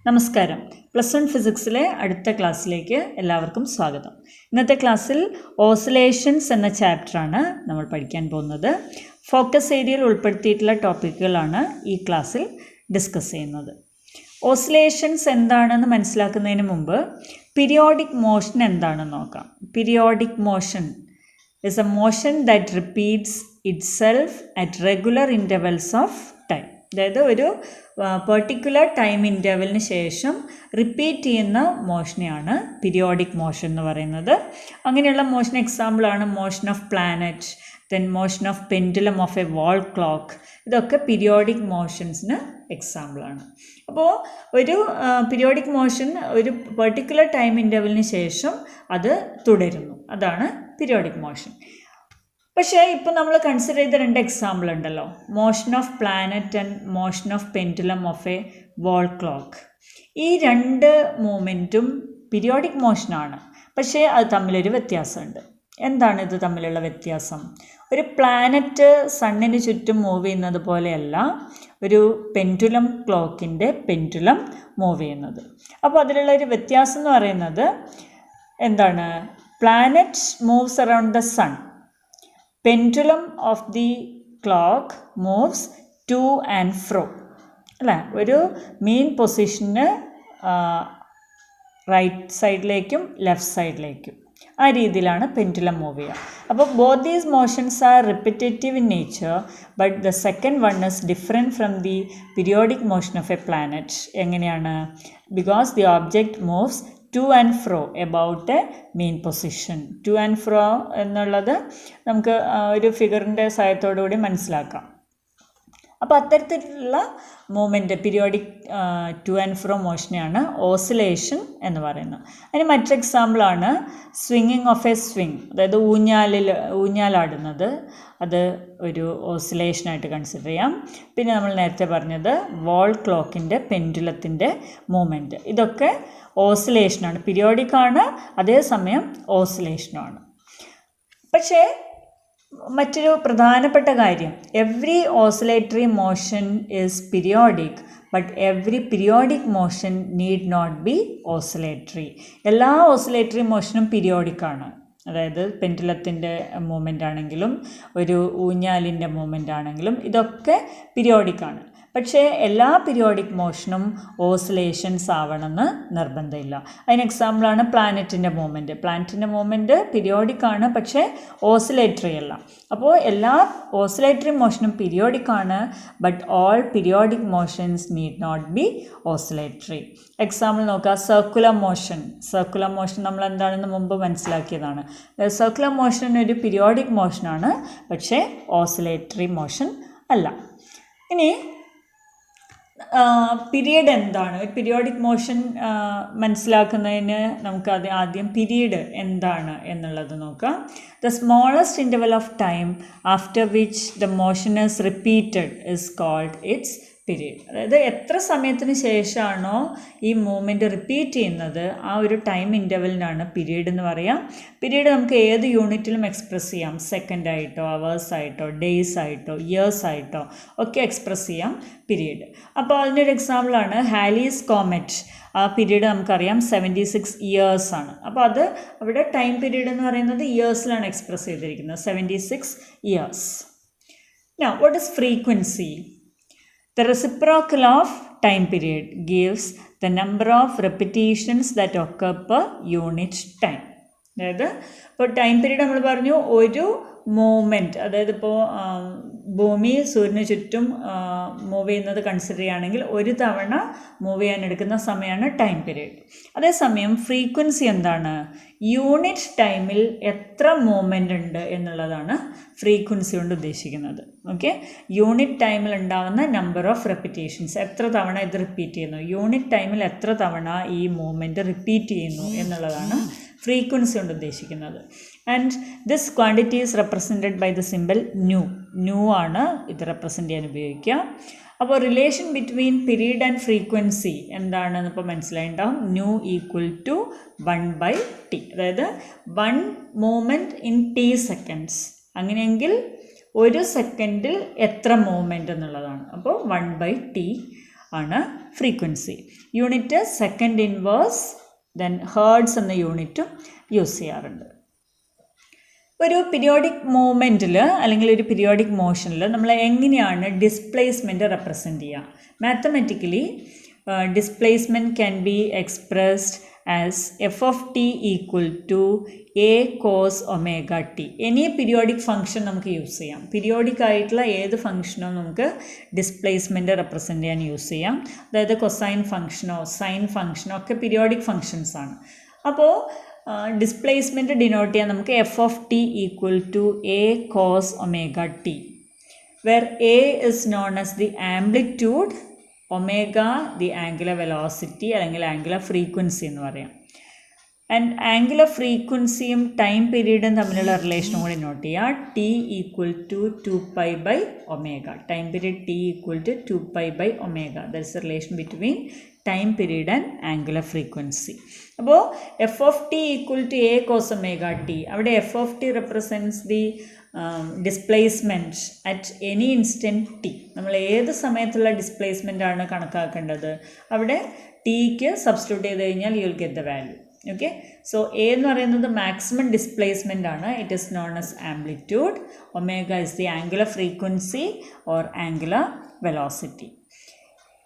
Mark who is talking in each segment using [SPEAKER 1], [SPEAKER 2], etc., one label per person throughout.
[SPEAKER 1] നമസ്കാരം. +1 ഫിസിക്സിലെ അടുത്ത ക്ലാസ്സിലേക്ക് എല്ലാവർക്കും സ്വാഗതം. ഇന്നത്തെ ക്ലാസ്സിൽ ഓസിലേഷൻസ് എന്ന ചാപ്റ്ററാണ് നമ്മൾ പഠിക്കാൻ പോകുന്നത്. ഫോക്കസ് ഏരിയയിൽ ഉൾപ്പെടുത്തിയിട്ടുള്ള ടോപ്പിക്കുകളാണ് ഈ ക്ലാസ്സിൽ ഡിസ്കസ് ചെയ്യുന്നത്. ഓസിലേഷൻസ് എന്താണെന്ന് മനസ്സിലാക്കുന്നതിന് മുമ്പ് പീരിയോഡിക് മോഷൻ എന്താണെന്ന് നോക്കാം. Periodic motion is a motion that repeats itself at regular intervals of time. അതായത് ഒരു പെർട്ടിക്കുലർ ടൈം ഇൻ്റർവെലിന് ശേഷം റിപ്പീറ്റ് ചെയ്യുന്ന മോഷനെയാണ് പീരിയോഡിക് മോഷൻ എന്ന് പറയുന്നത്. അങ്ങനെയുള്ള മോഷൻ എക്സാമ്പിളാണ് motion of planet, then motion of pendulum of A wall clock. ഇതൊക്കെ പീരിയോഡിക് മോഷൻസിന് എക്സാമ്പിളാണ്. അപ്പോൾ ഒരു പീരിയോഡിക് മോഷൻ ഒരു പെർട്ടിക്കുലർ ടൈം ഇൻ്റർവെലിന് ശേഷം അത് തുടരുന്നു, അതാണ് പീരിയോഡിക് മോഷൻ. പക്ഷേ ഇപ്പോൾ നമ്മൾ കൺസിഡർ ചെയ്ത രണ്ട് എക്സാമ്പിൾ ഉണ്ടല്ലോ, motion of planet and motion of pendulum of A wall clock. ഈ രണ്ട് മൂമെൻറ്റും പീരിയോഡിക് മോഷനാണ്, പക്ഷേ അത് തമ്മിലൊരു വ്യത്യാസമുണ്ട്. എന്താണ് ഇത് തമ്മിലുള്ള വ്യത്യാസം? ഒരു പ്ലാനറ്റ് സണ്ണിന് ചുറ്റും മൂവ് ചെയ്യുന്നത് പോലെയല്ല ഒരു പെൻഡുലം ക്ലോക്കിൻ്റെ പെൻഡുലം മൂവ് ചെയ്യുന്നത്. അപ്പോൾ അതിലുള്ള ഒരു വ്യത്യാസം എന്ന് പറയുന്നത് എന്താണ്? Planet moves around the sun, pendulum of the clock moves to and fro, അല്ലേ? ഒരു മെയിൻ പൊസിഷന് റൈറ്റ് സൈഡിലേക്കും ലെഫ്റ്റ് സൈഡിലേക്കും, ആ രീതിയിലാണ് പെൻഡുലം മൂവ് ചെയ്യുക. അപ്പോൾ both these motions are repetitive in nature, but the second one is different from the periodic motion of a planet. എങ്ങനെയാണ്? Because the object moves to and fro about a main position. To and fro എന്നുള്ളത് നമുക്ക് ഒരു ഫിഗറിൻ്റെ സഹായത്തോടു കൂടി മനസ്സിലാക്കാം. അപ്പോൾ അത്തരത്തിലുള്ള movement periodic to and fro മോഷനെയാണ് ഓസിലേഷൻ എന്ന് പറയുന്നത്. അതിന് മറ്റൊരു എക്സാമ്പിളാണ് സ്വിങ്ങിങ് ഓഫ് എ സ്വിങ്, അതായത് ഊഞ്ഞാലാടുന്നത്. അത് ഒരു ഓസിലേഷനായിട്ട് കൺസിഡർ ചെയ്യാം. പിന്നെ നമ്മൾ നേരത്തെ പറഞ്ഞത് വാൾ ക്ലോക്കിൻ്റെ പെൻഡുലത്തിൻ്റെ മൂവ്മെൻറ്റ്, ഇതൊക്കെ ഓസിലേഷനാണ്. പീരിയോഡിക്കാണ്, അതേസമയം ഓസിലേഷനുമാണ്. പക്ഷേ മറ്റൊരു പ്രധാനപ്പെട്ട കാര്യം, every oscillatory motion is periodic, but every periodic motion need not be oscillatory. എല്ലാ ഓസിലേറ്ററി മോഷനും പീരിയോഡിക്കാണ്. അതായത് പെൻഡുലത്തിൻ്റെ മൂവ്മെൻ്റ് ആണെങ്കിലും ഒരു ഊഞ്ഞാലിൻ്റെ മൂവ്മെൻ്റ് ആണെങ്കിലും ഇതൊക്കെ പീരിയോഡിക്കാണ്. പക്ഷേ എല്ലാ പീരിയോഡിക് മോഷനും ഓസിലേഷൻസ് ആവണമെന്ന് നിർബന്ധമില്ല. അതിന് എക്സാമ്പിളാണ് പ്ലാനറ്റിൻ്റെ മൂവ്മെൻറ്റ്. പ്ലാനറ്റിൻ്റെ മൂവ്മെൻറ്റ് പീരിയോഡിക്കാണ്, പക്ഷേ ഓസിലേറ്ററി അല്ല. അപ്പോൾ എല്ലാ ഓസിലേറ്ററി മോഷനും പീരിയോഡിക്കാണ്, but all periodic motions need not be oscillatory. Example നോക്കുക, സർക്കുലർ മോഷൻ. സർക്കുലർ മോഷൻ നമ്മൾ എന്താണെന്ന് മുമ്പ് മനസ്സിലാക്കിയതാണ്. സർക്കുലർ മോഷൻ ഒരു പീരിയോഡിക് മോഷനാണ്, പക്ഷേ ഓസിലേറ്ററി മോഷൻ അല്ല. ഇനി പീരിയഡ് എന്താണ്? ഒരു പീരിയോഡിക് മോഷൻ മനസ്സിലാക്കുന്നതിന് നമുക്ക് ആദ്യം പീരീഡ് എന്താണ് എന്നുള്ളത് നോക്കാം. The smallest interval of time after which the motion is repeated is called its period. അതായത് എത്ര സമയത്തിന് ശേഷമാണോ ഈ മൂവ്മെൻറ്റ് റിപ്പീറ്റ് ചെയ്യുന്നത് ആ ഒരു ടൈം ഇൻ്റർവെലിനാണ് പീരീഡ് എന്ന് പറയാം. പീരീഡ് നമുക്ക് ഏത് യൂണിറ്റിലും എക്സ്പ്രസ് ചെയ്യാം. സെക്കൻഡായിട്ടോ, അവേഴ്സായിട്ടോ, ഡേയ്സ് ആയിട്ടോ, ഇയേഴ്സ് ആയിട്ടോ ഒക്കെ എക്സ്പ്രസ് ചെയ്യാം പീരീഡ്. അപ്പോൾ അതിനൊരു എക്സാമ്പിളാണ് ഹാലീസ് കോമറ്റ്. ആ പീരീഡ് നമുക്കറിയാം 76 ഇയേഴ്സ് ആണ്. അപ്പോൾ അത് അവിടെ ടൈം പീരീഡ് എന്ന് പറയുന്നത് ഇയേഴ്സിലാണ് എക്സ്പ്രസ് ചെയ്തിരിക്കുന്നത്, 76 years. Now, what is frequency? The reciprocal of time period gives the number of repetitions that occur per unit time. അതായത് ഇപ്പോൾ ടൈം പീരീഡ് നമ്മൾ പറഞ്ഞു ഒരു മൂവ്മെൻറ്റ്, അതായത് ഇപ്പോൾ ഭൂമി സൂര്യന് ചുറ്റും മൂവ് ചെയ്യുന്നത് കൺസിഡർ ചെയ്യുകയാണെങ്കിൽ ഒരു തവണ മൂവ് ചെയ്യാൻ എടുക്കുന്ന സമയമാണ് ടൈം പീരീഡ്. അതേസമയം ഫ്രീക്വൻസി എന്താണ്? യൂണിറ്റ് ടൈമിൽ എത്ര മൂവ്മെൻ്റ് ഉണ്ട് എന്നുള്ളതാണ് ഫ്രീക്വൻസി കൊണ്ട് ഉദ്ദേശിക്കുന്നത്. ഓക്കെ, യൂണിറ്റ് ടൈമിൽ ഉണ്ടാകുന്ന നമ്പർ ഓഫ് റെപ്പിറ്റേഷൻസ്, എത്ര തവണ ഇത് റിപ്പീറ്റ് ചെയ്യുന്നു, യൂണിറ്റ് ടൈമിൽ എത്ര തവണ ഈ മൂവ്മെൻറ്റ് റിപ്പീറ്റ് ചെയ്യുന്നു എന്നുള്ളതാണ് ഫ്രീക്വൻസി കൊണ്ട് ഉദ്ദേശിക്കുന്നത്. And this quantity is represented by the symbol nu. Nu ആണ് ഇത് റെപ്രസെൻറ്റ് ചെയ്യാൻ ഉപയോഗിക്കുക. അപ്പോൾ relation between period and frequency എന്താണെന്ന് ഇപ്പോൾ മനസ്സിലായിട്ടുണ്ടാവും. ന്യൂ ഈക്വൽ ടു 1/t, അതായത് 1 മൂവ്മെൻറ്റ് ഇൻ t സെക്കൻഡ്സ്. അങ്ങനെയെങ്കിൽ ഒരു സെക്കൻഡിൽ എത്ര മൂവ്മെൻറ്റ് എന്നുള്ളതാണ്. അപ്പോൾ 1/t ആണ് frequency. Unit second inverse, then hertz എന്ന യൂണിറ്റും യൂസ് ചെയ്യാറുണ്ട്. ഒരു പീരിയോഡിക് മൂവ്മെൻറ്റിൽ അല്ലെങ്കിൽ ഒരു പീരിയോഡിക് മോഷനിൽ നമ്മൾ എങ്ങനെയാണ് ഡിസ്പ്ലേസ്മെൻറ്റ് റെപ്രസെൻറ്റ് ചെയ്യുക? Mathematically displacement can be expressed as F of T equal to A cos omega T. Any periodic function നമുക്ക് യൂസ് ചെയ്യാം. പീരിയോഡിക് ആയിട്ടുള്ള ഏത് ഫംഗ്ഷനോ നമുക്ക് ഡിസ്പ്ലേസ്മെൻറ്റ് റെപ്രസെൻറ്റ് ചെയ്യാൻ യൂസ് ചെയ്യാം. അതായത് കൊസൈൻ ഫംഗ്ഷനോ സൈൻ ഫംഗ്ഷനോ ഒക്കെ പീരിയോഡിക് ഫംഗ്ഷൻസ് ആണ്. അപ്പോൾ ഡിസ്പ്ലേസ്മെൻറ്റ് ഡിനോട്ട് ചെയ്യാൻ നമുക്ക് f of T equal to A cos omega t, where a is known as the amplitude, omega the angular velocity അല്ലെങ്കിൽ ആംഗുലർ ഫ്രീക്വൻസി എന്ന് പറയാം. ആൻഡ് ആംഗുലർ ഫ്രീക്വൻസിയും ടൈം പീരീഡും തമ്മിലുള്ള റിലേഷനും കൂടി നോട്ട് ചെയ്യുക. T equal to 2π by omega. Time period T equal to 2π by omega. That is a relation between time period and angular frequency. അപ്പോൾ f of T equal to A cos omega T, അവിടെ F of T represents the displacement at any instant T. നമ്മൾ ഏത് സമയത്തുള്ള displacement ആണ് കണക്കാക്കേണ്ടത്, അവിടെ tick substitute ചെയ്ത് കഴിഞ്ഞാൽ you will get the value. Okay, so A എന്ന് പറയുന്നത് മാക്സിമം ഡിസ്പ്ലേസ്മെൻ്റ് ആണ്. It is known as amplitude. Omega is the angular frequency or angular velocity.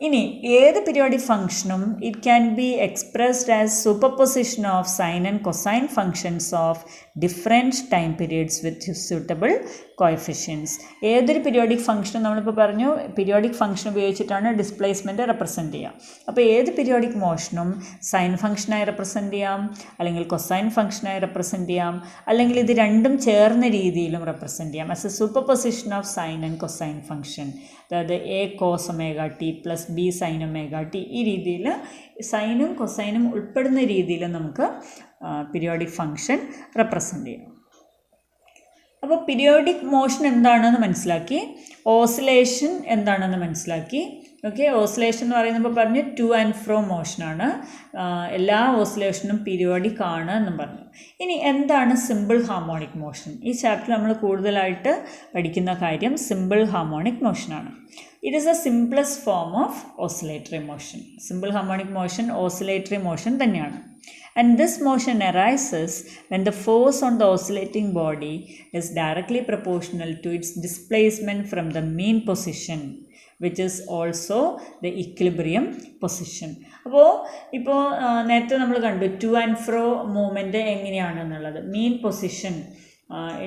[SPEAKER 1] ഇനി ഏത് പീരിയോഡിക് ഫംഗ്ഷനും it can be expressed as superposition of sine and cosine functions of different time periods with suitable coefficients. ഏതൊരു periodic ഫംഗ്ഷനും നമ്മളിപ്പോൾ പറഞ്ഞു periodic function ഉപയോഗിച്ചിട്ടാണ് displacement represent ചെയ്യുക. അപ്പോൾ ഏത് പീരിയോഡിക് മോഷനും സൈൻ ഫംഗ്ഷനായി റെപ്രസെൻറ്റ് ചെയ്യാം, അല്ലെങ്കിൽ കൊസൈൻ ഫംഗ്ഷനായി റെപ്രസെൻറ്റ് ചെയ്യാം, അല്ലെങ്കിൽ ഇത് രണ്ടും ചേർന്ന രീതിയിലും റെപ്രസെൻറ്റ് ചെയ്യാം as a superposition of sine and cosine function. അതായത് a cos omega T plus b sine omega t. ഈ രീതിയിൽ സൈനും കൊസൈനും ഉൾപ്പെടുന്ന രീതിയിൽ നമുക്ക് പീരിയോഡിക് ഫംഗ്ഷൻ റെപ്രസെൻറ്റ് ചെയ്യാം. അപ്പോൾ പീരിയോഡിക് മോഷൻ എന്താണെന്ന് മനസ്സിലാക്കി, ഓസിലേഷൻ എന്താണെന്ന് മനസ്സിലാക്കി. ഓക്കെ, ഓസിലേഷൻ എന്ന് പറയുമ്പോൾ പറഞ്ഞു ടു ആൻഡ് ഫ്രോ മോഷനാണ്. എല്ലാ ഓസിലേഷനും പീരിയോഡിക് ആണ് എന്നും പറഞ്ഞു. ഇനി എന്താണ് സിമ്പിൾ ഹാർമോണിക് മോഷൻ? ഈ ചാപ്റ്ററിൽ നമ്മൾ കൂടുതലായിട്ട് പഠിക്കുന്ന കാര്യം സിമ്പിൾ ഹാർമോണിക് മോഷനാണ്. It is a simplest form of oscillatory motion. Simple harmonic motion oscillatory motion തന്നെയാണ്. And this motion arises when the force on the oscillating body is directly proportional to its displacement from the mean position, which is also the equilibrium position. അപ്പോൾ ഇപ്പോൾ നേരത്തെ നമ്മൾ കണ്ടു to and ഫ്രോ movement എങ്ങനെയാണെന്നുള്ളത്. മീൻ position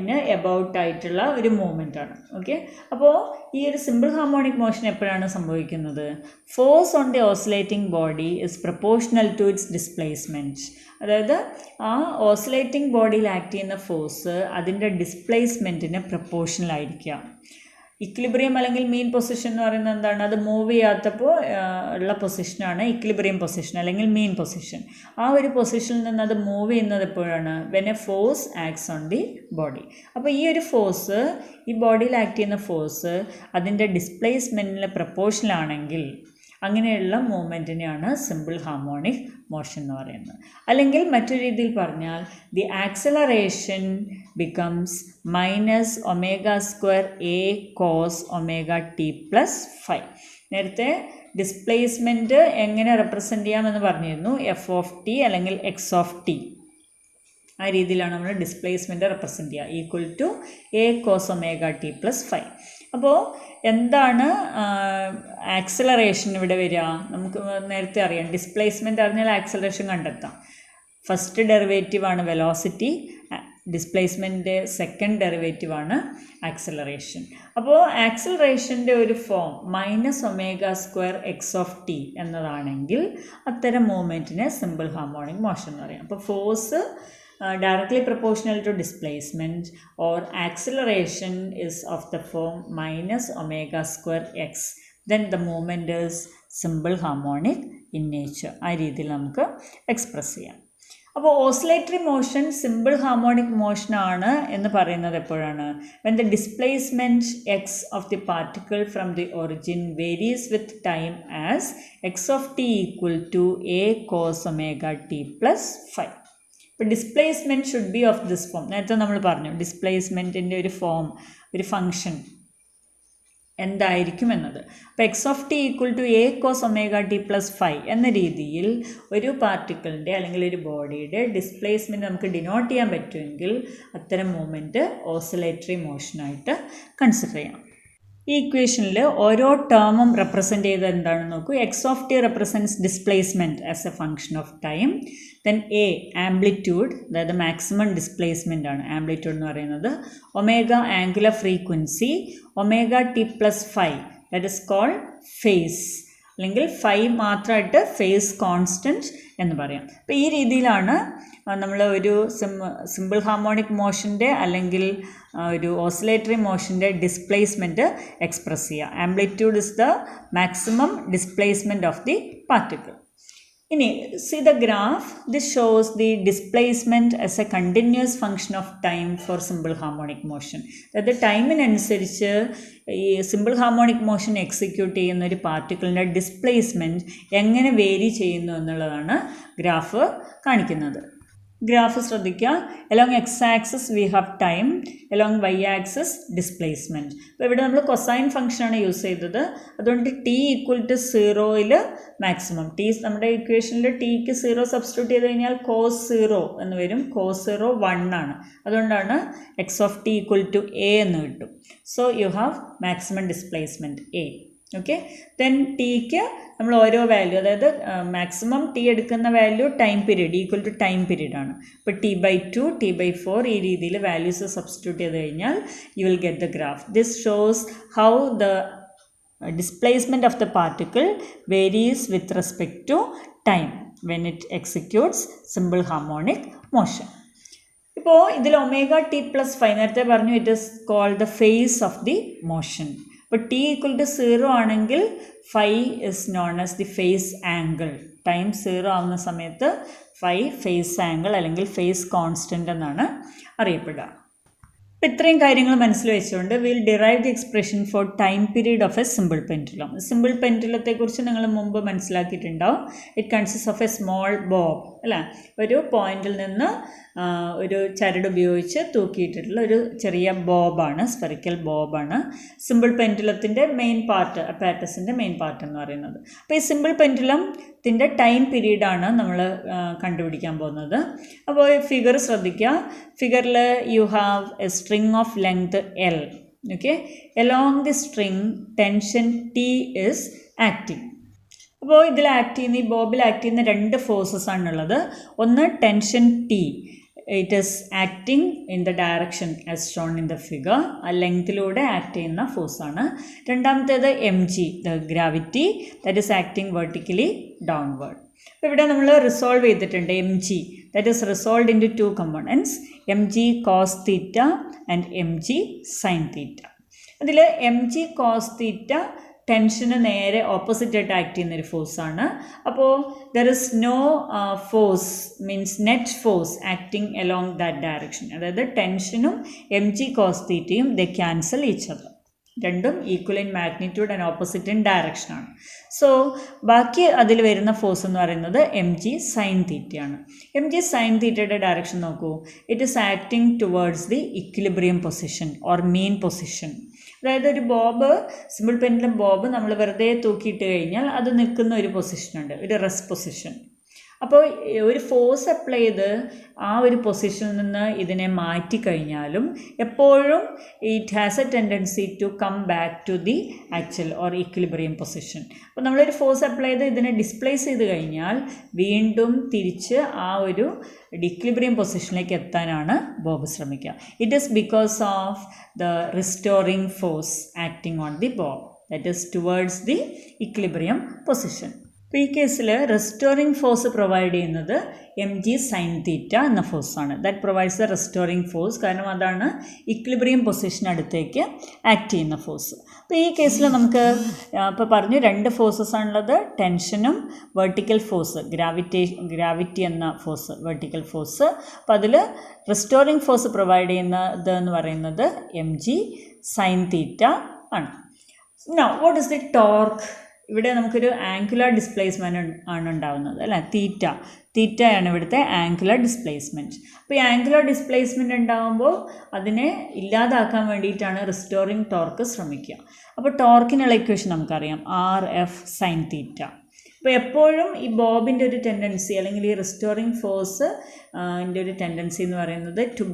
[SPEAKER 1] ന് about ആയിട്ടുള്ള ഒരു movement ആണ്. ഓക്കെ, അപ്പോൾ ഈ ഒരു സിമ്പിൾ ഹാർമോണിക് മോഷൻ എപ്പോഴാണ് സംഭവിക്കുന്നത്? Force on the oscillating body is proportional to its displacement. അതായത് ആ ഓസിലേറ്റിംഗ് ബോഡിയിൽ ആക്ട് ചെയ്യുന്ന ഫോഴ്സ് അതിൻ്റെ ഡിസ്പ്ലേസ്മെൻറ്റിന് പ്രൊപ്പോർഷണൽ ആയിരിക്കുക. ഇക്വിലിബ്രിയം അല്ലെങ്കിൽ മീൻ പൊസിഷൻ എന്ന് പറയുന്നത് എന്താണ്? അത് മൂവ് ചെയ്യാത്തപ്പോൾ ഉള്ള പൊസിഷനാണ് ഇക്വിലിബ്രിയം പൊസിഷൻ അല്ലെങ്കിൽ മീൻ പൊസിഷൻ. ആ ഒരു പൊസിഷനിൽ നിന്ന് അത് മൂവ് ചെയ്യുന്നത് എപ്പോഴാണ്? When A force acts on the body. അപ്പോൾ ഈ ഒരു ഫോഴ്സ്, ഈ ബോഡിയിൽ ആക്ട് ചെയ്യുന്ന ഫോഴ്സ് അതിൻ്റെ ഡിസ്പ്ലേസ്മെൻറ്റിന് പ്രൊപ്പോർഷണൽ ആണെങ്കിൽ അങ്ങനെയുള്ള മൂവ്മെൻറ്റിനെയാണ് സിമ്പിൾ ഹാർമോണിക് മോഷൻ എന്ന് പറയുന്നത്. അല്ലെങ്കിൽ മറ്റൊരു രീതിയിൽ പറഞ്ഞാൽ the acceleration becomes minus omega square A cos omega T plus 5. നേരത്തെ ഡിസ്പ്ലേസ്മെൻറ്റ് എങ്ങനെ റെപ്രസെൻറ്റ് ചെയ്യാമെന്ന് പറഞ്ഞിരുന്നു. എഫ് ഓഫ് ടി അല്ലെങ്കിൽ എക്സ് ഓഫ് ടി. ആ രീതിയിലാണ് നമ്മൾ ഡിസ്പ്ലേസ്മെൻറ്റ് റെപ്രസെൻറ്റ് ചെയ്യുക. Equal to A cos omega T plus 5. അപ്പോൾ എന്താണ് ആക്സലറേഷൻ ഇവിടെ വരിക? നമുക്ക് നേരത്തെ അറിയാം, ഡിസ്പ്ലേസ്മെൻറ്റ് അറിഞ്ഞാൽ ആക്സലറേഷൻ കണ്ടെത്താം. ഫസ്റ്റ് ഡെറിവേറ്റീവാണ് വെലോസിറ്റി, ഡിസ്പ്ലേസ്മെൻറ്റ് സെക്കൻഡ് ഡെറിവേറ്റീവാണ് ആക്സലറേഷൻ. അപ്പോൾ ആക്സലറേഷൻ്റെ ഒരു form minus omega square x of t എന്നതാണെങ്കിൽ അത്തരം മൂവ്മെൻറ്റിനെ സിമ്പിൾ ഹാർമോണിക് മോഷൻ എന്ന് പറയും. അപ്പോൾ force directly proportional to displacement or acceleration is of the form minus omega square x, then the movement is simple harmonic in nature. ആ രീതിയിൽ നമുക്ക് express ചെയ്യാം. അപ്പോൾ oscillatory motion simple harmonic motion ആണ് എന്ന് പറയുന്നത് എപ്പോഴാണ്? when the displacement x of the particle from the origin varies with time as x of t equal to a cos omega t plus 5. ഇപ്പോൾ displacement should be of this form. നേരത്തെ നമ്മൾ പറഞ്ഞു ഡിസ്പ്ലേസ്മെൻറ്റിൻ്റെ ഒരു form, ഒരു function എന്തായിരിക്കും എന്നത്. അപ്പോൾ X of T equal to A cos omega T plus 5 എന്ന രീതിയിൽ ഒരു പാർട്ടിക്കിളിൻ്റെ അല്ലെങ്കിൽ ഒരു ബോഡിയുടെ ഡിസ്പ്ലേസ്മെൻറ്റ് നമുക്ക് ഡിനോട്ട് ചെയ്യാൻ പറ്റുമെങ്കിൽ അത്തരം മൂവ്മെൻറ്റ് ഓസിലേറ്ററി മോഷനായിട്ട് കൺസിഡർ ചെയ്യാം. ഈ ഇക്വേഷനിൽ ഓരോ ടേമും റെപ്രസെൻറ്റ് ചെയ്ത് എന്താണെന്ന് നോക്കൂ. X of T represents displacement as a function of time. Then A amplitude, അതായത് മാക്സിമം ഡിസ്പ്ലേസ്മെൻ്റ് ആണ് ആംപ്ലിറ്റ്യൂഡ് എന്ന് പറയുന്നത്. Omega angular frequency. Omega T plus 5 that is called phase, അല്ലെങ്കിൽ 5 മാത്രമായിട്ട് ഫേസ് കോൺസ്റ്റൻറ്റ് എന്ന് പറയാം. അപ്പോൾ ഈ രീതിയിലാണ് നമ്മൾ ഒരു സിമ്പിൾ ഹാർമോണിക് മോഷൻ്റെ അല്ലെങ്കിൽ ഒരു ഓസിലേറ്ററി മോഷൻ്റെ ഡിസ്പ്ലേസ്മെൻറ്റ് എക്സ്പ്രസ് ചെയ്യുക. Amplitude is the maximum displacement of the particle. ഇനി see the graph. This shows the displacement as a continuous function of time for simple harmonic motion. അതായത് ടൈമിനനുസരിച്ച് ഈ സിമ്പിൾ ഹാർമോണിക് മോഷൻ എക്സിക്യൂട്ട് ചെയ്യുന്ന ഒരു പാർട്ടിക്കിളിൻ്റെ displacement എങ്ങനെ vary ചെയ്യുന്നു എന്നുള്ളതാണ് graph കാണിക്കുന്നത്. ഗ്രാഫ് ശ്രദ്ധിക്കുക. Along x axis we have time, along y axis displacement. അപ്പോൾ ഇവിടെ നമ്മൾ കൊസൈൻ ഫംഗ്ഷനാണ് യൂസ് ചെയ്തത്. അതുകൊണ്ട് ടി ഈക്വൽ ടു 0യിൽ മാക്സിമം ടി, നമ്മുടെ ഇക്വേഷനിൽ ടിക്ക് 0 സബ്സ്റ്റിറ്റ്യൂട്ട് ചെയ്ത് കഴിഞ്ഞാൽ കോസ് 0 എന്ന് വരും. കോസ് 0 1 ആണ്. അതുകൊണ്ടാണ് X of T equal to A എന്ന് കിട്ടും. So you have maximum displacement A. Okay, then ടിക്ക് നമ്മൾ ഓരോ വാല്യൂ, അതായത് മാക്സിമം ടി എടുക്കുന്ന value time period equal to time period ആണ്. ഇപ്പോൾ T/2, T/4 ഈ രീതിയിൽ വാല്യൂസ് സബ്സ്റ്റിറ്റ്യൂട്ട് ചെയ്ത് കഴിഞ്ഞാൽ you will get the graph. This shows how the displacement of the particle varies with respect to time when it executes simple harmonic motion. ഇപ്പോൾ ഇതിൽ omega T plus 5 നേരത്തെ പറഞ്ഞു, it is called the phase of the motion. ഇപ്പോൾ T equal to 0 ആണെങ്കിൽ 5 is known as the phase angle. Time 0 ആവുന്ന സമയത്ത് 5 phase angle അല്ലെങ്കിൽ phase constant എന്നാണ് അറിയപ്പെടുക. അപ്പോൾ ഇത്രയും കാര്യങ്ങൾ മനസ്സിൽ വെച്ചുകൊണ്ട് will derive the expression for time period of a simple pendulum. Simple പെൻഡുലത്തെക്കുറിച്ച് നിങ്ങൾ മുമ്പ് മനസ്സിലാക്കിയിട്ടുണ്ടാവും. It consist of a small bob, അല്ലേ? ഒരു പോയിന്റിൽ നിന്ന് ഒരു ചരട് ഉപയോഗിച്ച് തൂക്കിയിട്ടിട്ടുള്ള ഒരു ചെറിയ ബോബാണ്, സ്ഫെറിക്കൽ ബോബാണ് സിമ്പിൾ പെൻഡുലത്തിൻ്റെ മെയിൻ പാർട്ട്, അപ്പാരറ്റസിൻ്റെ മെയിൻ പാർട്ട് എന്ന് പറയുന്നത്. അപ്പോൾ ഈ സിമ്പിൾ പെൻഡുലത്തിൻ്റെ ടൈം പീരീഡാണ് നമ്മൾ കണ്ടുപിടിക്കാൻ പോകുന്നത്. അപ്പോൾ ഫിഗർ ശ്രദ്ധിക്കുക. ഫിഗറിൽ you have a string of length L. Okay, along the string tension T is acting. അപ്പോൾ ഇതിൽ ആക്ട് ചെയ്യുന്ന, ഈ ബോബിൽ ആക്ട് ചെയ്യുന്ന 2 ഫോഴ്സസ് ആണുള്ളത്. ഒന്ന് tension T, it is acting in the direction as shown in the figure. ആ ലെങ്തിലൂടെ ആക്ട് ചെയ്യുന്ന ഫോഴ്സാണ്. രണ്ടാമത്തേത് mg, the gravity, that is acting vertically downward. അപ്പോൾ ഇവിടെ നമ്മൾ റിസോൾവ് ചെയ്തിട്ടുണ്ട് mg, that is resolved in to 2 components, mg cos theta and mg sine theta. അതിൽ mg കോസ് തീറ്റ ടെൻഷന് നേരെ ഓപ്പോസിറ്റായിട്ട് ആക്ട് ചെയ്യുന്നൊരു ഫോഴ്സാണ്. അപ്പോൾ there is no force, means net force acting along that direction. അതായത് ടെൻഷനും mg കോസ് തീറ്റയും the cancel each other. രണ്ടും equal in magnitude and opposite in ഡയറക്ഷനാണ്. സോ ബാക്കി അതിൽ വരുന്ന ഫോഴ്സ് എന്ന് പറയുന്നത് mg സൈൻ തീറ്റയാണ്. mg സൈൻ തീറ്റയുടെ ഡയറക്ഷൻ നോക്കൂ. It is acting towards the equilibrium position or mean position. അതായത് ഒരു ബോബ്, സിമ്പിൾ പെൻഡുലം ബോബ് നമ്മൾ വെറുതെ തൂക്കിയിട്ട് കഴിഞ്ഞാൽ അത് നിൽക്കുന്ന ഒരു പൊസിഷനുണ്ട്, ഒരു റെസ്റ്റ് പൊസിഷൻ. അപ്പോൾ ഒരു ഫോഴ്സ് അപ്ലൈ ചെയ്ത് ആ ഒരു പൊസിഷനിൽ നിന്ന് ഇതിനെ മാറ്റിക്കഴിഞ്ഞാലും എപ്പോഴും it has a tendency to come back to the actual or equilibrium position. അപ്പോൾ നമ്മളൊരു ഫോഴ്സ് അപ്ലൈ ചെയ്ത് ഇതിനെ ഡിസ്പ്ലേസ് ചെയ്ത് കഴിഞ്ഞാൽ വീണ്ടും തിരിച്ച് ആ ഒരു ഇക്വിലിബ്രിയം പൊസിഷനിലേക്ക് എത്താനാണ് ബോബ് ശ്രമിക്കുക. It is because of the restoring force acting on the Bob, that is towards the equilibrium position. അപ്പോൾ ഈ കേസിൽ റെസ്റ്റോറിങ് ഫോഴ്സ് പ്രൊവൈഡ് ചെയ്യുന്നത് mg സൈൻ തീറ്റ എന്ന ഫോഴ്സാണ്. ദാറ്റ് പ്രൊവൈഡ്സ് ദ റെസ്റ്റോറിങ് ഫോഴ്സ്, കാരണം അതാണ് ഇക്വിലിബ്രിയം പൊസിഷൻ അടുത്തേക്ക് ആക്ട് ചെയ്യുന്ന ഫോഴ്സ്. അപ്പോൾ ഈ കേസിൽ നമുക്ക് ഇപ്പോൾ പറഞ്ഞു 2 ഫോഴ്സസ് ആണുള്ളത്, ടെൻഷനും വെർട്ടിക്കൽ ഫോഴ്സ്, ഗ്രാവിറ്റി എന്ന ഫോഴ്സ്, വെർട്ടിക്കൽ ഫോഴ്സ്. അപ്പോൾ അതിൽ റെസ്റ്റോറിങ് ഫോഴ്സ് പ്രൊവൈഡ് ചെയ്യുന്നത് എന്ന് പറയുന്നത് mg സൈൻ തീറ്റ ആണ്. Now what is the torque ഇവിടെ നമുക്കൊരു ആംഗുലർ ഡിസ്പ്ലേസ്മെൻറ്റ് ആണ് ഉണ്ടാവുന്നത് അല്ലേ, തീറ്റയാണ് ഇവിടുത്തെ ആംഗുലർ ഡിസ്പ്ലേസ്മെൻറ്റ്. അപ്പോൾ ഈ ആംഗുലർ ഡിസ്പ്ലേസ്മെൻറ്റ് ഉണ്ടാകുമ്പോൾ അതിനെ ഇല്ലാതാക്കാൻ വേണ്ടിയിട്ടാണ് റിസ്റ്റോറിങ് ടോർക്ക് ശ്രമിക്കുക. അപ്പോൾ ടോർക്കിനുള്ള ഇക്വേഷൻ നമുക്കറിയാം, RF sin തീറ്റ. അപ്പോൾ എപ്പോഴും ഈ ബോബിൻ്റെ ഒരു ടെൻഡൻസി അല്ലെങ്കിൽ ഈ റിസ്റ്റോറിങ് ഫോഴ്സ് ൻ്റെ ഒരു ടെൻഡൻസി എന്ന് പറയുന്നത് to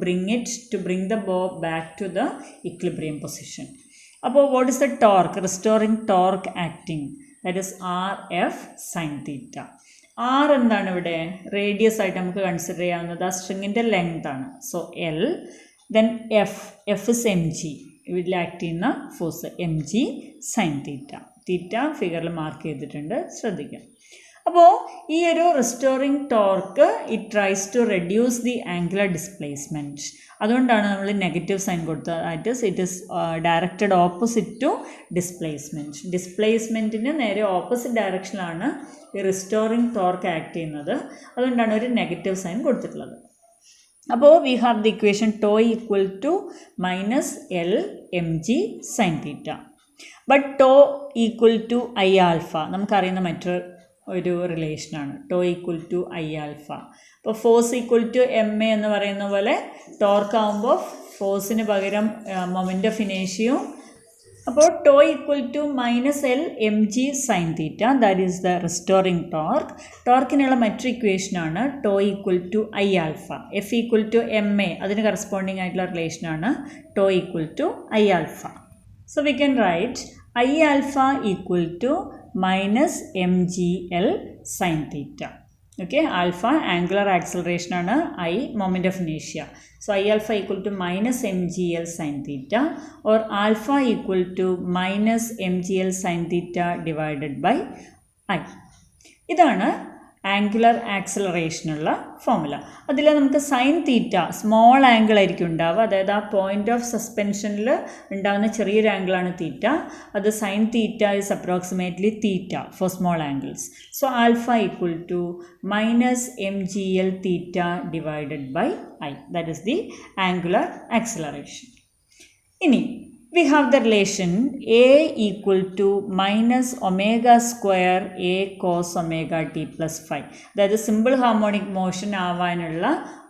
[SPEAKER 1] bring the bob back to the equilibrium position. അപ്പോൾ what is the torque, restoring torque acting, that is RF sin theta. R എന്താണ് ഇവിടെ, റേഡിയസ് ആയിട്ട് നമുക്ക് കൺസിഡർ ചെയ്യാവുന്നത് ആ സ്ട്രിങ്ങിൻ്റെ ലെങ്ത് ആണ്. So L, then F is mg, ഇതിൽ ആക്ട് ചെയ്യുന്ന force mg sin theta. Theta ഫിഗറിൽ മാർക്ക് ചെയ്തിട്ടുണ്ട്, ശ്രദ്ധിക്കാം. അപ്പോൾ ഈ ഒരു restoring torque it tries to reduce the angular displacement. അതുകൊണ്ടാണ് നമ്മൾ നെഗറ്റീവ് സൈൻ കൊടുത്തത്. It is directed opposite to ഡിസ്പ്ലേസ്മെൻറ്റിന് നേരെ ഓപ്പോസിറ്റ് ഡയറക്ഷനിലാണ് ഈ റിസ്റ്റോറിങ് ടോർക്ക് ആക്ട് ചെയ്യുന്നത്. അതുകൊണ്ടാണ് ഒരു നെഗറ്റീവ് സൈൻ കൊടുത്തിട്ടുള്ളത്. അപ്പോൾ we have the equation tau equal to -L mg sin theta. But tau equal to I alpha നമുക്കറിയുന്ന ഒരു റിലേഷനാണ്, tau equal to I alpha. അപ്പോൾ ഫോഴ്സ് ഈക്വൽ ടു ma എന്ന് പറയുന്ന പോലെ ടോർക്ക് ആകുമ്പോൾ ഫോഴ്സിന് പകരം മൊമെൻ്റ് ഓഫ് ഇനേഷ്യയും. അപ്പോൾ tau equal to -L mg sin theta, that is the restoring torque. ടോർക്കിനുള്ള മറ്റൊരു ഇക്വേഷനാണ് tau equal to I alpha. F equal to ma, അതിന് കറസ്പോണ്ടിങ് ആയിട്ടുള്ള റിലേഷനാണ് tau equal to I alpha. So we can write I alpha equal to -mgl sin theta. Okay, alpha angular acceleration ആണ്, I moment of inertia. So I alpha equal to -mgl sin theta or alpha equal to -mgl sin theta divided by I. ഇതാണ് angular ആക്സലറേഷനുള്ള formula. അതിൽ നമുക്ക് sine theta small angle ആയിരിക്കും ഉണ്ടാവുക, അതായത് ആ point of സസ്പെൻഷനിൽ ഉണ്ടാകുന്ന ചെറിയൊരു ആംഗിളാണ് തീറ്റ. അത് sine theta is approximately theta for small angles. So alpha equal to -mgl theta divided by I, that is the angular acceleration. ഇനി we have the relation A equal to -omega square A cos omega t plus phi. അതായത് simple harmonic motion ആവാനുള്ള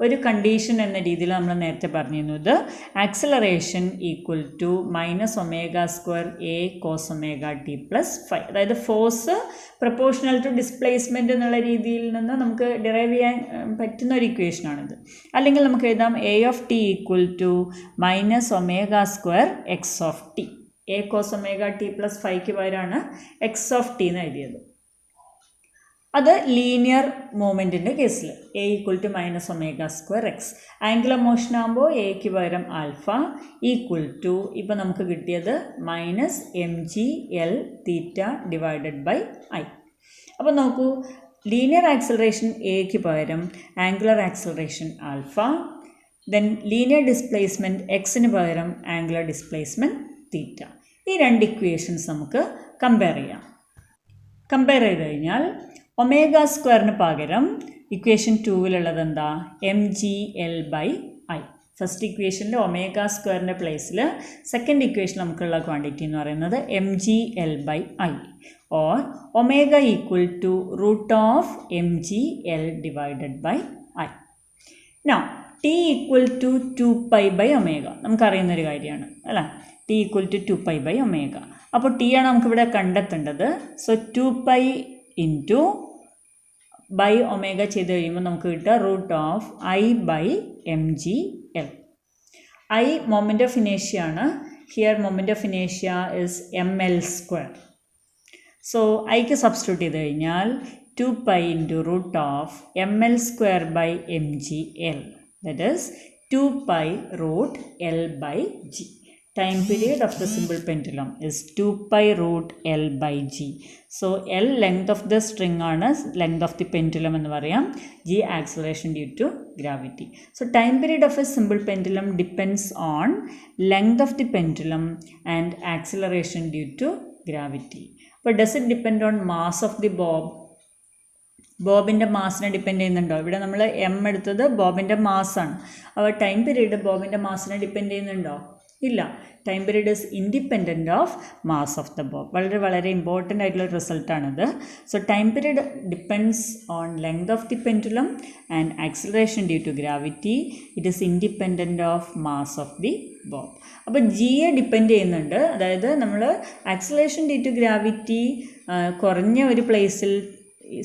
[SPEAKER 1] ഒരു condition എന്ന രീതിയിൽ നമ്മൾ നേരത്തെ പറഞ്ഞിരുന്നു. ഇത് acceleration equal to -omega square A cos omega t plus phi. അതായത് ഫോഴ്സ് പ്രപ്പോർഷണൽ ടു ഡിസ്പ്ലേസ്മെൻറ്റ് എന്നുള്ള രീതിയിൽ നിന്ന് നമുക്ക് ഡിറൈവ് ചെയ്യാൻ പറ്റുന്ന ഒരു ഇക്വേഷനാണിത്. അല്ലെങ്കിൽ നമുക്ക് എഴുതാം A of t equal to -omega square x of t. A cos omega t plus phiക്ക് പകരമാണ് x of t എന്ന് എഴുതിയത്. അത് ലീനിയർ മൂവ്മെൻറ്റിൻ്റെ കേസിൽ A equal to -omega square x. Angular motion ആകുമ്പോൾ എക്ക് പകരം ആൽഫ ഈക്വൽ ടു ഇപ്പോൾ നമുക്ക് കിട്ടിയത് -mgl theta divided by I. അപ്പോൾ നോക്കൂ, ലീനിയർ ആക്സലറേഷൻ എക്ക് പകരം angular acceleration alpha, then linear displacement എക്സിന് പകരം ആംഗുലർ ഡിസ്പ്ലേസ്മെൻറ്റ് തീറ്റ. ഈ രണ്ട് ഇക്വേഷൻസ് നമുക്ക് കമ്പയർ ചെയ്യാം. കമ്പയർ ചെയ്ത് കഴിഞ്ഞാൽ ഒമേഗ സ്ക്വയറിന് പകരം ഇക്വേഷൻ 2-ലുള്ളത് എന്താ, mgl ബൈ I. ഫസ്റ്റ് ഇക്വേഷനിൽ ഒമേഗ സ്ക്വയറിൻ്റെ പ്ലേസിൽ സെക്കൻഡ് ഇക്വേഷൻ നമുക്കുള്ള ക്വാണ്ടിറ്റി എന്ന് പറയുന്നത് mgl by I or omega equal to √mgl divided by I. Now t equal to 2π by omega നമുക്കറിയുന്നൊരു കാര്യമാണ് അല്ലേ, t equal to 2π by omega. അപ്പോൾ t ആണ് നമുക്കിവിടെ കണ്ടെത്തേണ്ടത്. സോ 2π ഇൻറ്റു ബൈ ഒമേഗ ചെയ്ത് കഴിയുമ്പോൾ നമുക്ക് കിട്ടുക √I by mgl. I moment of ഇനേഷ്യ ആണ്. ഹിയർ മൊമെൻ്റ് ഓഫ് ഇനേഷ്യ ഇസ് ml സ്ക്വയർ. സോ ഐക്ക് സബ്സ്റ്റിറ്റ്യൂട്ട് ചെയ്ത് കഴിഞ്ഞാൽ 2π into √ml square by mgl, that is 2π √L by g. Time period of the simple pendulum is 2π √L by g. So L length of the string ആണ്, length of the pendulum എന്ന് പറയാം, g acceleration due to gravity. So time period of a simple pendulum depends on length of the pendulum and acceleration due to gravity. But does it depend on mass of the bob? ബോബിൻ്റെ മാസിനെ depend ചെയ്യുന്നുണ്ടോ? ഇവിടെ നമ്മൾ m എടുത്തത് ബോബിൻ്റെ മാസ്സാണ്. അപ്പോൾ time period ബോബിൻ്റെ മാസിനെ ഡിപ്പെൻഡ് ചെയ്യുന്നുണ്ടോ? ഇല്ല, time period is independent of mass of the bob. വളരെ ഇമ്പോർട്ടൻ്റ് ആയിട്ടുള്ള റിസൾട്ടാണിത്. So time period depends on length of the pendulum and acceleration due to gravity. It is independent of mass of the bob. അപ്പോൾ ജിയെ depend ചെയ്യുന്നുണ്ട്. അതായത് നമ്മൾ acceleration due to gravity കുറഞ്ഞ ഒരു പ്ലേസിൽ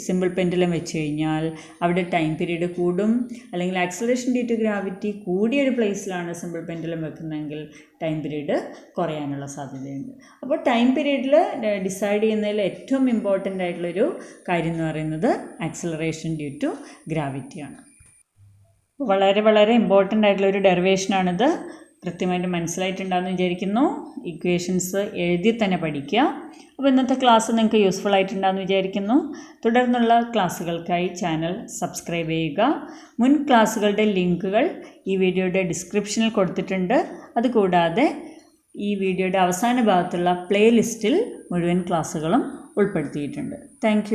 [SPEAKER 1] സിമ്പിൾ പെൻഡുലം വെച്ച് കഴിഞ്ഞാൽ അവിടെ ടൈം പീരീഡ് കൂടും. അല്ലെങ്കിൽ ആക്സിലറേഷൻ ഡ്യൂ ടു ഗ്രാവിറ്റി കൂടിയൊരു പ്ലേസിലാണ് സിമ്പിൾ പെൻഡുലം വെക്കുന്നതെങ്കിൽ ടൈം പീരീഡ് കുറയാനുള്ള സാധ്യതയുണ്ട്. അപ്പോൾ ടൈം പീരീഡിൽ ഡിസൈഡ് ചെയ്യുന്നതിൽ ഏറ്റവും ഇമ്പോർട്ടൻ്റ് ആയിട്ടുള്ളൊരു കാര്യം എന്ന് പറയുന്നത് ആക്സിലറേഷൻ ഡ്യൂ ടു ഗ്രാവിറ്റിയാണ്. വളരെ ഇമ്പോർട്ടൻ്റ് ആയിട്ടുള്ളൊരു ഡെറിവേഷനാണിത്. കൃത്യമായിട്ട് മനസ്സിലായിട്ടുണ്ടാകുമെന്ന് വിചാരിക്കുന്നു. ഇക്വേഷൻസ് എഴുതി തന്നെ പഠിക്കുക. അപ്പോൾ ഇന്നത്തെ ക്ലാസ് നിങ്ങൾക്ക് യൂസ്ഫുൾ ആയിട്ടുണ്ടാകുമെന്ന് വിചാരിക്കുന്നു. തുടർന്നുള്ള ക്ലാസ്സുകൾക്കായി ചാനൽ സബ്സ്ക്രൈബ് ചെയ്യുക. മുൻ ക്ലാസ്സുകളുടെ ലിങ്കുകൾ ഈ വീഡിയോയുടെ ഡിസ്ക്രിപ്ഷനിൽ കൊടുത്തിട്ടുണ്ട്. അതുകൂടാതെ ഈ വീഡിയോയുടെ അവസാന ഭാഗത്തുള്ള പ്ലേലിസ്റ്റിൽ മുഴുവൻ ക്ലാസ്സുകളും ഉൾപ്പെടുത്തിയിട്ടുണ്ട്. താങ്ക്